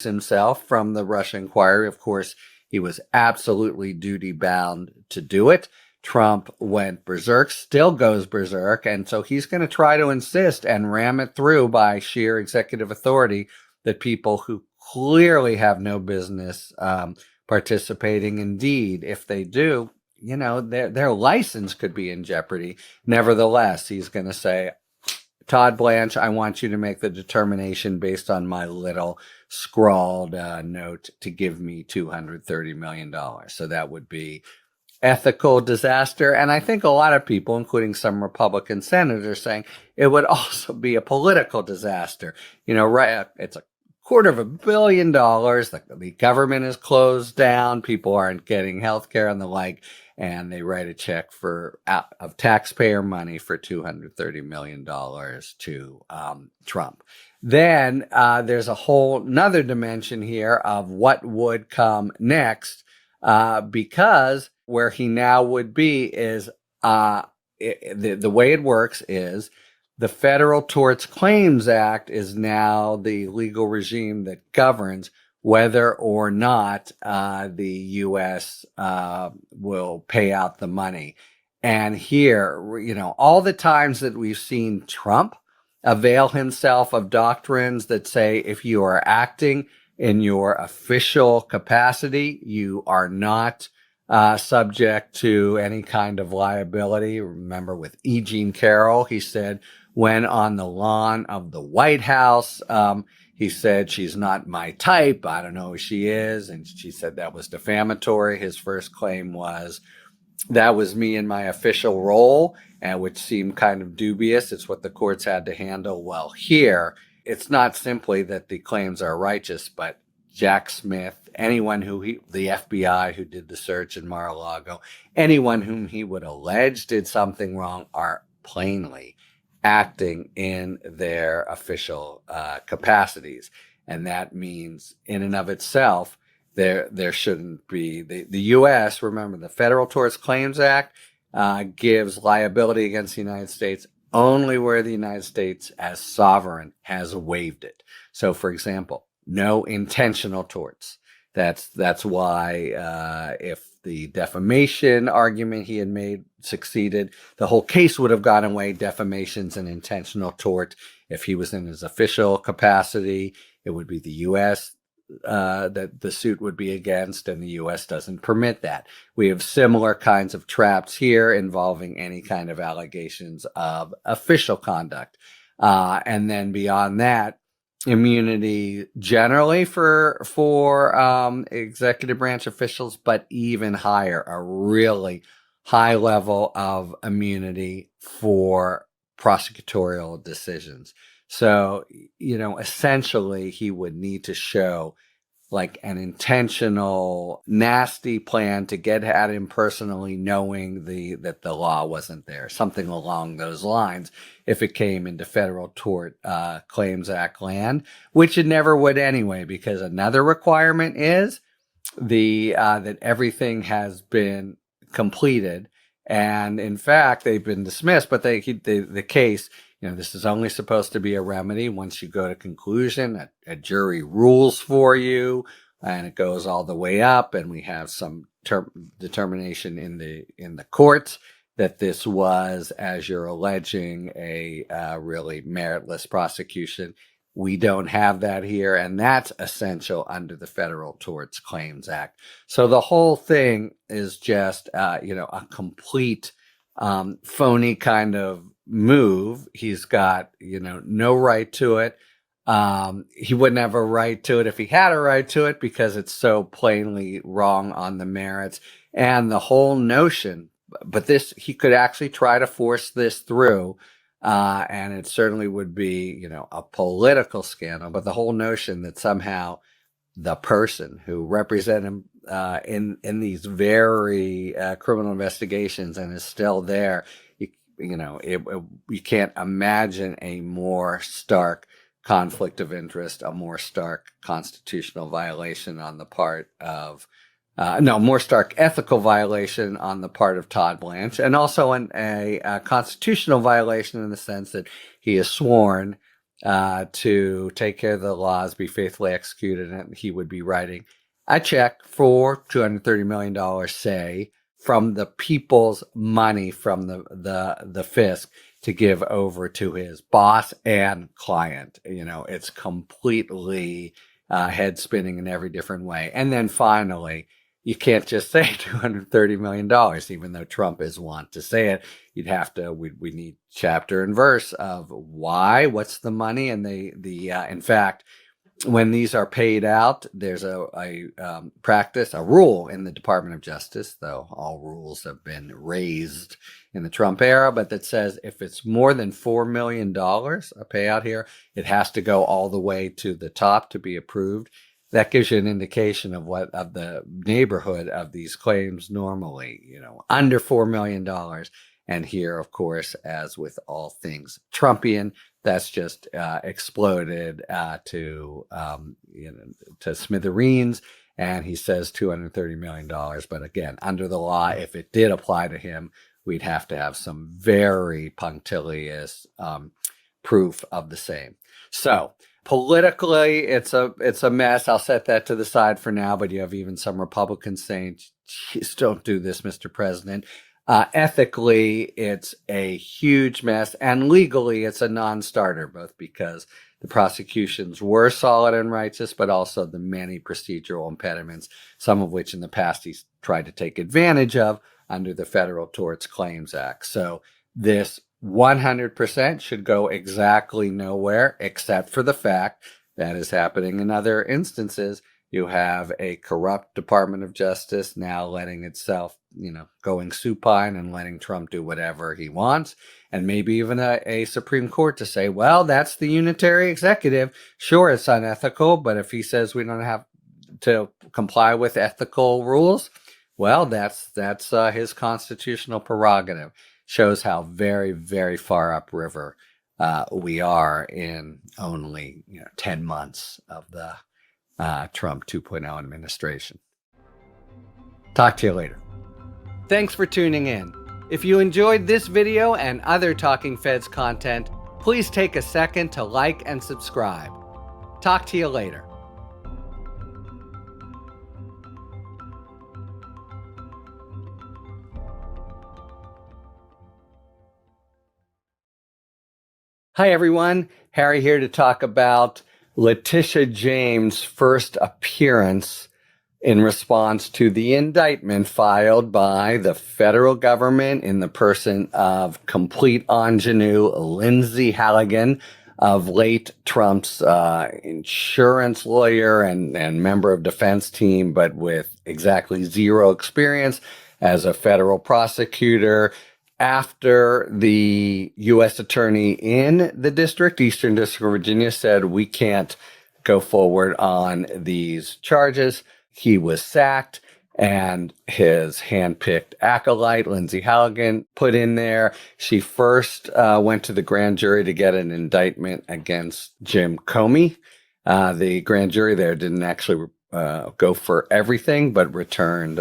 himself from the Russia inquiry. Of course, he was absolutely duty bound to do it. Trump went berserk, still goes berserk, and so he's going to try to insist and ram it through by sheer executive authority that people who clearly have no business participating, indeed, if they do, their license could be in jeopardy. Nevertheless, he's going to say, Todd Blanche, I want you to make the determination based on my little scrawled note to give me $230 million. So that would be ethical disaster. And I think a lot of people, including some Republican senators, saying it would also be a political disaster. Right? It's $250 million. The government is closed down. People aren't getting health care and the like. And they write a check of taxpayer money for $230 million to Trump. Then there's a whole nother dimension here of what would come next, because where he now would be is the way it works is the Federal Tort Claims Act is now the legal regime that governs whether or not the U.S. Will pay out the money. And here, all the times that we've seen Trump avail himself of doctrines that say if you are acting in your official capacity, you are not subject to any kind of liability. Remember with E. Jean Carroll, he said, when on the lawn of the White House, he said, she's not my type. I don't know who she is. And she said that was defamatory. His first claim was, that was me in my official role, and which seemed kind of dubious. It's what the courts had to handle. Well, here, it's not simply that the claims are righteous, but Jack Smith, anyone the FBI who did the search in Mar-a-Lago, anyone whom he would allege did something wrong are plainly acting in their official capacities. And that means in and of itself, there shouldn't be the U.S. Remember, the Federal Tort Claims Act gives liability against the United States only where the United States as sovereign has waived it. So, for example, no intentional torts. That's why if the defamation argument he had made succeeded, the whole case would have gone away. Defamation's an intentional tort. If he was in his official capacity, it would be the U.S. That the suit would be against, and the U.S. doesn't permit that. We have similar kinds of traps here involving any kind of allegations of official conduct. And then beyond that, immunity generally for executive branch officials, but even higher, a really high level of immunity for prosecutorial decisions. So, essentially he would need to show like an intentional, nasty plan to get at him personally, knowing that the law wasn't there, something along those lines, if it came into Federal Tort Claims Act land, which it never would anyway, because another requirement is that everything has been completed, and in fact they've been dismissed, but the case. This is only supposed to be a remedy once you go to conclusion. A jury rules for you, and it goes all the way up, and we have some determination in the courts that this was, as you're alleging, a really meritless prosecution. We don't have that here, and that's essential under the Federal Tort Claims Act. So the whole thing is just a complete phony kind of move. He's got, no right to it. He wouldn't have a right to it if he had a right to it, because it's so plainly wrong on the merits. And the whole notion, but he could actually try to force this through, and it certainly would be, a political scandal. But the whole notion that somehow the person who represented him in these very criminal investigations and is still there, you can't imagine a more stark conflict of interest, a more stark constitutional violation on the part of, more stark ethical violation on the part of Todd Blanche, and also a constitutional violation in the sense that he is sworn to take care of the laws, be faithfully executed, and he would be writing a check for $230 million, say, from the people's money from the fisc to give over to his boss and client. It's completely head spinning in every different way. And then finally, you can't just say $230 million, even though Trump is wont to say it. You'd have to, we need chapter and verse of why, what's the money. And in fact, when these are paid out, there's a practice, a rule in the Department of Justice, though all rules have been raised in the Trump era, but that says if it's more than $4 million, a payout here, it has to go all the way to the top to be approved. That gives you an indication of the neighborhood of these claims normally, under $4 million. And here, of course, as with all things Trumpian, that's just exploded to smithereens. And he says $230 million. But again, under the law, if it did apply to him, we'd have to have some very punctilious proof of the same. So politically, it's a mess. I'll set that to the side for now. But you have even some Republicans saying, "Jeez, don't do this, Mr. President." Ethically, it's a huge mess, and legally, it's a non-starter, both because the prosecutions were solid and righteous, but also the many procedural impediments, some of which in the past he's tried to take advantage of under the Federal Tort Claims Act. So this 100% should go exactly nowhere, except for the fact that is happening in other instances. You have a corrupt Department of Justice now letting itself, going supine and letting Trump do whatever he wants. And maybe even a Supreme Court to say, well, that's the unitary executive. Sure, it's unethical, but if he says we don't have to comply with ethical rules, well, that's his constitutional prerogative. Shows how very, very far upriver we are in only 10 months of the Trump 2.0 administration. Talk to you later. Thanks for tuning in. If you enjoyed this video and other Talking Feds content, please take a second to like and subscribe. Talk to you later. Hi, everyone. Harry here to talk about Letitia James' first appearance in response to the indictment filed by the federal government in the person of complete ingenue Lindsay Halligan, of late Trump's insurance lawyer and member of defense team, but with exactly zero experience as a federal prosecutor. After the U.S. attorney in the district, Eastern District of Virginia, said we can't go forward on these charges, he was sacked, and his handpicked acolyte, Lindsay Halligan, put in there. She first went to the grand jury to get an indictment against Jim Comey. The grand jury there didn't actually go for everything, but returned